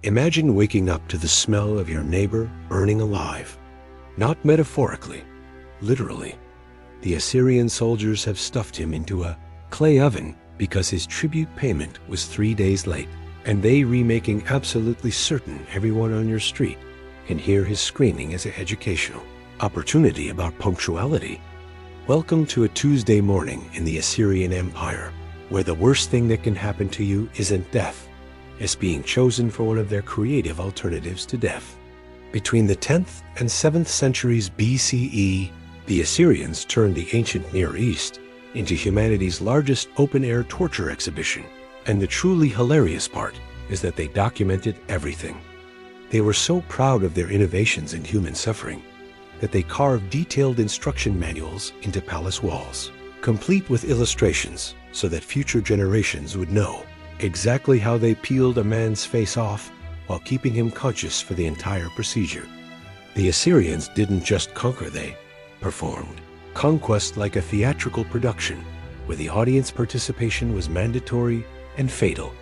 Imagine waking up to the smell of your neighbor burning alive. Not metaphorically, literally. The Assyrian soldiers have stuffed him into a clay oven because his tribute payment was 3 days late, and they remaking absolutely certain everyone on your street can hear his screaming as an educational opportunity about punctuality. Welcome to a Tuesday morning in the Assyrian Empire, where the worst thing that can happen to you isn't death. It's being chosen for one of their creative alternatives to death. Between the 10th and 7th centuries BCE, the Assyrians turned the ancient Near East into humanity's largest open-air torture exhibition. And the truly hilarious part is that they documented everything. They were so proud of their innovations in human suffering that they carved detailed instruction manuals into palace walls, complete with illustrations so that future generations would know exactly how they peeled a man's face off while keeping him conscious for the entire procedure. The Assyrians didn't just conquer, they performed conquest like a theatrical production, where the audience participation was mandatory and fatal.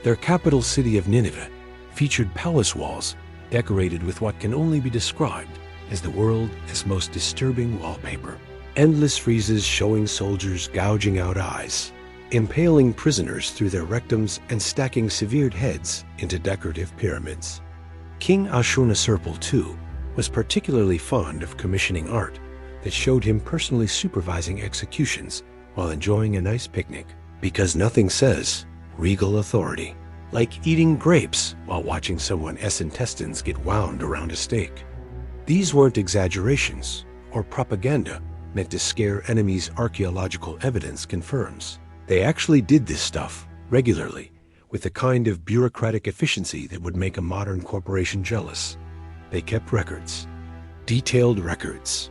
Their capital city of Nineveh featured palace walls decorated with what can only be described as the world's most disturbing wallpaper. Endless friezes showing soldiers gouging out eyes, impaling prisoners through their rectums, and stacking severed heads into decorative pyramids. King Ashurnasirpal II was particularly fond of commissioning art that showed him personally supervising executions while enjoying a nice picnic, because nothing says regal authority like eating grapes while watching someone's intestines get wound around a stake. These weren't exaggerations or propaganda meant to scare enemies. Archaeological evidence confirms they actually did this stuff regularly with the kind of bureaucratic efficiency that would make a modern corporation jealous. They kept records, detailed records.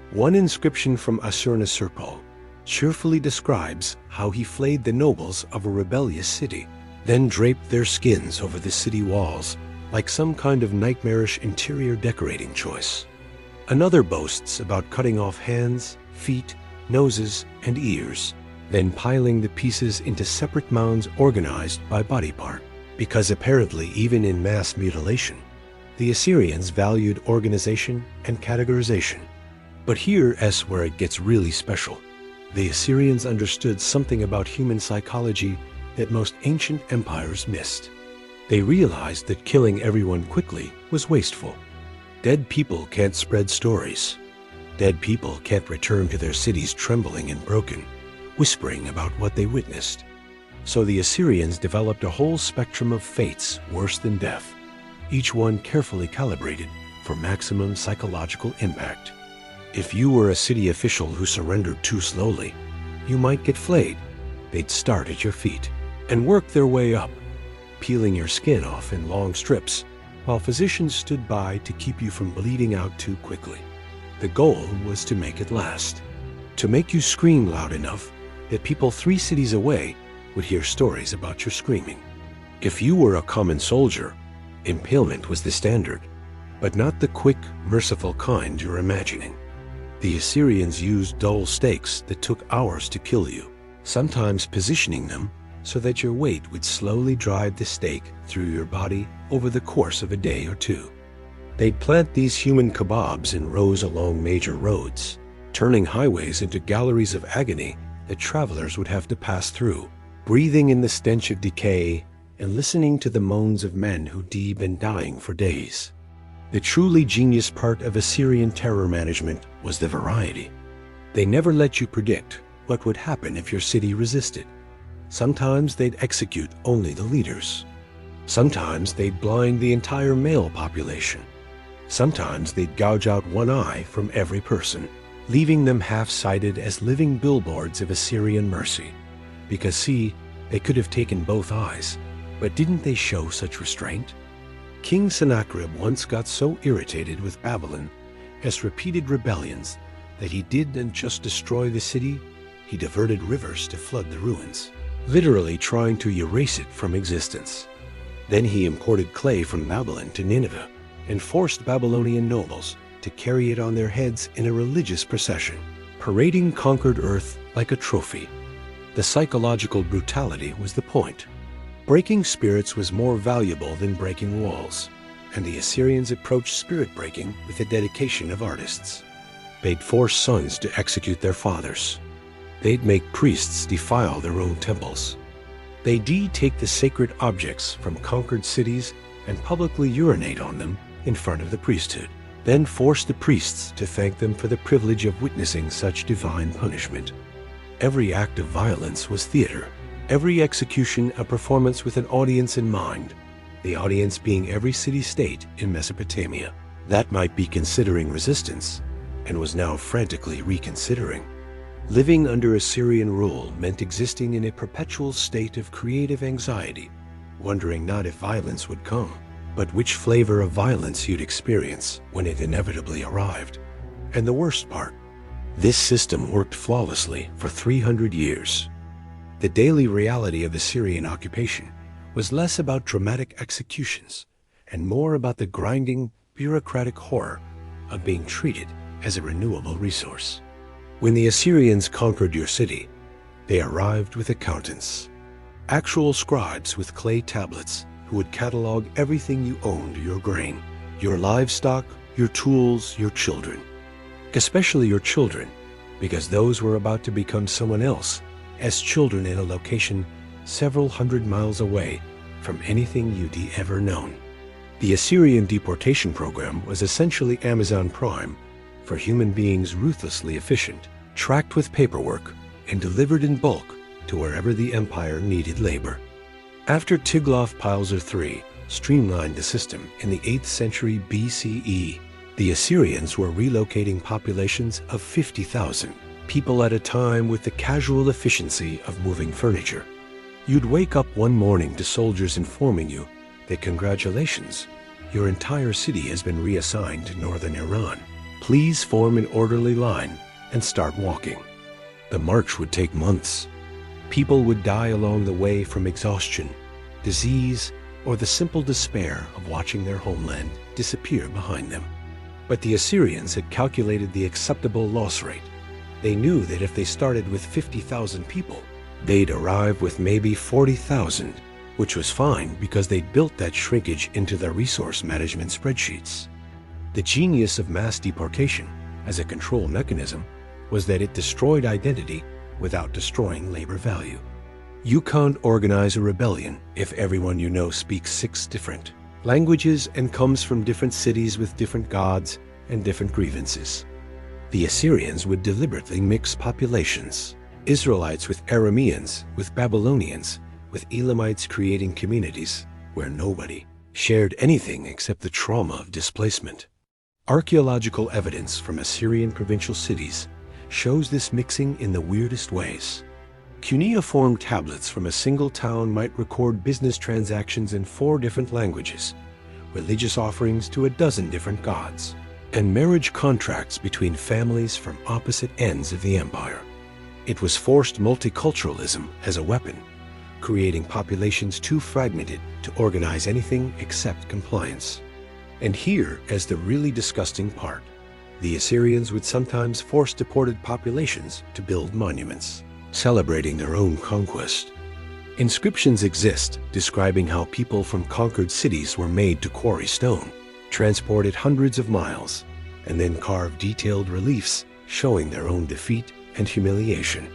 One inscription from Ashurnasirpal cheerfully describes how he flayed the nobles of a rebellious city, then draped their skins over the city walls like some kind of nightmarish interior decorating choice. Another boasts about cutting off hands, feet, noses, and ears, then piling the pieces into separate mounds organized by body part, because apparently even in mass mutilation, the Assyrians valued organization and categorization. But here's where it gets really special. The Assyrians understood something about human psychology that most ancient empires missed. They realized that killing everyone quickly was wasteful. Dead people can't spread stories. Dead people can't return to their cities trembling and broken, whispering about what they witnessed. So the Assyrians developed a whole spectrum of fates worse than death, each one carefully calibrated for maximum psychological impact. If you were a city official who surrendered too slowly, you might get flayed. They'd start at your feet and work their way up, peeling your skin off in long strips, while physicians stood by to keep you from bleeding out too quickly. The goal was to make it last, to make you scream loud enough that people 3 cities away would hear stories about your screaming. If you were a common soldier, impalement was the standard, but not the quick, merciful kind you're imagining. The Assyrians used dull stakes that took hours to kill you, sometimes positioning them so that your weight would slowly drive the stake through your body over the course of a day or 2. They'd plant these human kebabs in rows along major roads, turning highways into galleries of agony that travelers would have to pass through, breathing in the stench of decay and listening to the moans of men who'd been dying for days. The truly genius part of Assyrian terror management was the variety. They never let you predict what would happen if your city resisted. Sometimes they'd execute only the leaders. Sometimes they'd blind the entire male population. Sometimes they'd gouge out one eye from every person, leaving them half-sighted as living billboards of Assyrian mercy. Because see, they could have taken both eyes, but didn't they show such restraint? King Sennacherib once got so irritated with Babylon's repeated rebellions that he didn't just destroy the city, he diverted rivers to flood the ruins, literally trying to erase it from existence. Then he imported clay from Babylon to Nineveh and forced Babylonian nobles to carry it on their heads in a religious procession, parading conquered earth like a trophy. The psychological brutality was the point. Breaking spirits was more valuable than breaking walls, and the Assyrians approached spirit breaking with the dedication of artists. They'd force sons to execute their fathers. They'd make priests defile their own temples. They'd take the sacred objects from conquered cities and publicly urinate on them in front of the priesthood, then force the priests to thank them for the privilege of witnessing such divine punishment. Every act of violence was theater, every execution a performance with an audience in mind, the audience being every city-state in Mesopotamia. That might be considering resistance, and was now frantically reconsidering. Living under Assyrian rule meant existing in a perpetual state of creative anxiety, wondering not if violence would come, but which flavor of violence you'd experience when it inevitably arrived. And the worst part, this system worked flawlessly for 300 years. The daily reality of Assyrian occupation was less about dramatic executions and more about the grinding, bureaucratic horror of being treated as a renewable resource. When the Assyrians conquered your city, they arrived with accountants, actual scribes with clay tablets who would catalog everything you owned: your grain, your livestock, your tools, your children. Especially your children, because those were about to become someone else as children in a location several hundred miles away from anything you'd ever known. The Assyrian deportation program was essentially Amazon Prime for human beings, ruthlessly efficient, tracked with paperwork, and delivered in bulk to wherever the empire needed labor. After Tiglath-Pileser III streamlined the system in the 8th century BCE, the Assyrians were relocating populations of 50,000 people at a time with the casual efficiency of moving furniture. You'd wake up one morning to soldiers informing you that congratulations, your entire city has been reassigned to northern Iran. Please form an orderly line and start walking. The march would take months. People would die along the way from exhaustion, disease, or the simple despair of watching their homeland disappear behind them. But the Assyrians had calculated the acceptable loss rate. They knew that if they started with 50,000 people, they'd arrive with maybe 40,000, which was fine because they'd built that shrinkage into their resource management spreadsheets. The genius of mass deportation as a control mechanism was that it destroyed identity without destroying labor value. You can't organize a rebellion if everyone you know speaks 6 different languages and comes from different cities with different gods and different grievances. The Assyrians would deliberately mix populations, Israelites with Arameans, with Babylonians, with Elamites, creating communities where nobody shared anything except the trauma of displacement. Archaeological evidence from Assyrian provincial cities shows this mixing in the weirdest ways. Cuneiform tablets from a single town might record business transactions in 4 different languages, religious offerings to a dozen different gods, and marriage contracts between families from opposite ends of the empire. It was forced multiculturalism as a weapon, creating populations too fragmented to organize anything except compliance. And here is the really disgusting part. The Assyrians would sometimes force deported populations to build monuments, celebrating their own conquest. Inscriptions exist describing how people from conquered cities were made to quarry stone, transported hundreds of miles, and then carved detailed reliefs showing their own defeat and humiliation.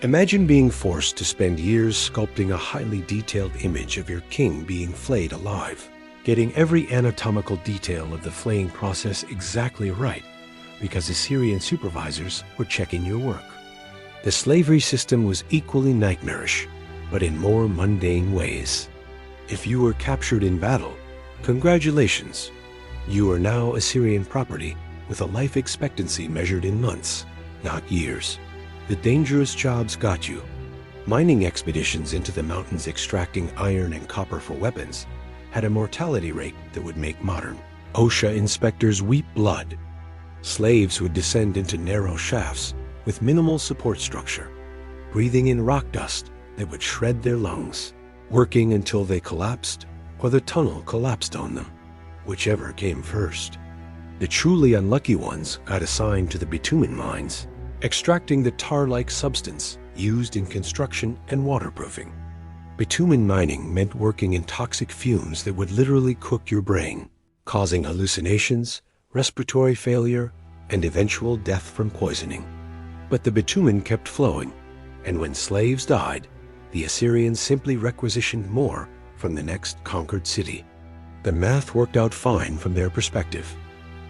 Imagine being forced to spend years sculpting a highly detailed image of your king being flayed alive, getting every anatomical detail of the flaying process exactly right because Assyrian supervisors were checking your work. The slavery system was equally nightmarish, but in more mundane ways. If you were captured in battle, congratulations. You are now Assyrian property with a life expectancy measured in months, not years. The dangerous jobs got you. Mining expeditions into the mountains extracting iron and copper for weapons had a mortality rate that would make modern OSHA inspectors weep blood. Slaves would descend into narrow shafts with minimal support structure, breathing in rock dust that would shred their lungs, working until they collapsed or the tunnel collapsed on them, whichever came first. The truly unlucky ones got assigned to the bitumen mines, extracting the tar-like substance used in construction and waterproofing. Bitumen mining meant working in toxic fumes that would literally cook your brain, causing hallucinations, respiratory failure, and eventual death from poisoning. But the bitumen kept flowing, and when slaves died, the Assyrians simply requisitioned more from the next conquered city. The math worked out fine from their perspective.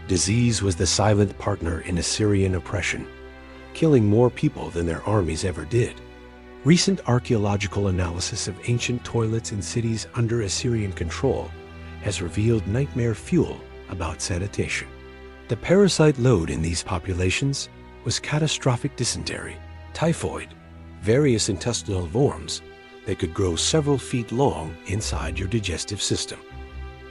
Disease was the silent partner in Assyrian oppression, killing more people than their armies ever did. Recent archaeological analysis of ancient toilets in cities under Assyrian control has revealed nightmare fuel about sanitation. The parasite load in these populations was catastrophic dysentery, typhoid, various intestinal worms that could grow several feet long inside your digestive system.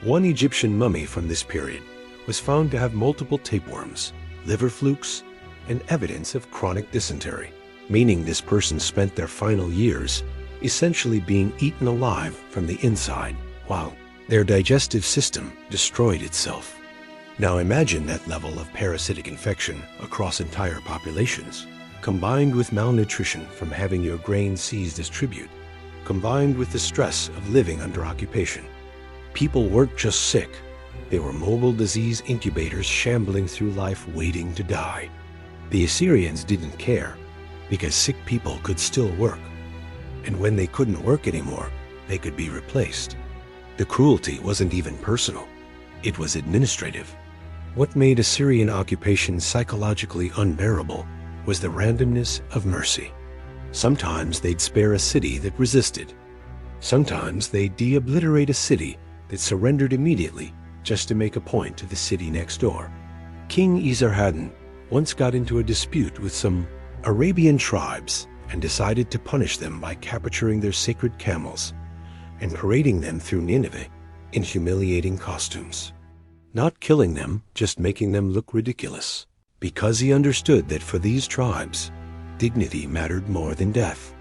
One Egyptian mummy from this period was found to have multiple tapeworms, liver flukes, and evidence of chronic dysentery, meaning this person spent their final years essentially being eaten alive from the inside, while their digestive system destroyed itself. Now imagine that level of parasitic infection across entire populations, combined with malnutrition from having your grain seized as tribute, combined with the stress of living under occupation. People weren't just sick, they were mobile disease incubators shambling through life waiting to die. The Assyrians didn't care, because sick people could still work, and when they couldn't work anymore, they could be replaced. The cruelty wasn't even personal, it was administrative. What made Assyrian occupation psychologically unbearable was the randomness of mercy. Sometimes they'd spare a city that resisted. Sometimes they'd de-obliterate a city that surrendered immediately just to make a point to the city next door. King Esarhaddon once got into a dispute with some Arabian tribes and decided to punish them by capturing their sacred camels and parading them through Nineveh in humiliating costumes. Not killing them, just making them look ridiculous, because he understood that for these tribes, dignity mattered more than death.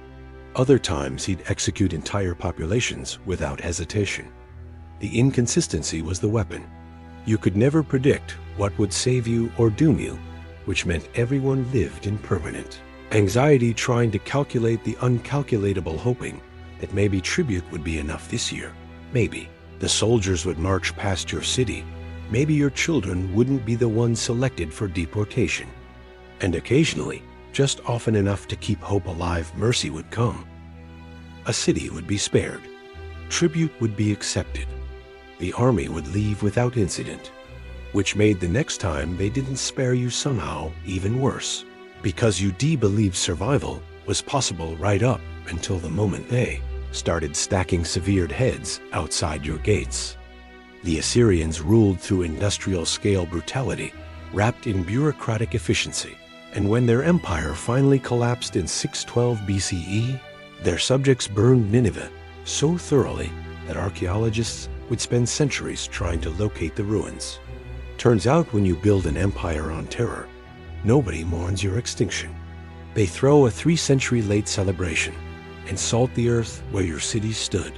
Other times he'd execute entire populations without hesitation. The inconsistency was the weapon. You could never predict what would save you or doom you, which meant everyone lived in permanent anxiety, trying to calculate the uncalculatable, hoping that maybe tribute would be enough this year. Maybe the soldiers would march past your city. Maybe your children wouldn't be the ones selected for deportation. And occasionally, just often enough to keep hope alive, mercy would come. A city would be spared. Tribute would be accepted. The army would leave without incident, which made the next time they didn't spare you somehow even worse, because you believed survival was possible right up until the moment they started stacking severed heads outside your gates. The Assyrians ruled through industrial-scale brutality, wrapped in bureaucratic efficiency, and when their empire finally collapsed in 612 BCE, their subjects burned Nineveh so thoroughly that archaeologists would spend centuries trying to locate the ruins. Turns out when you build an empire on terror, nobody mourns your extinction. They throw a 3-century late celebration and salt the earth where your city stood.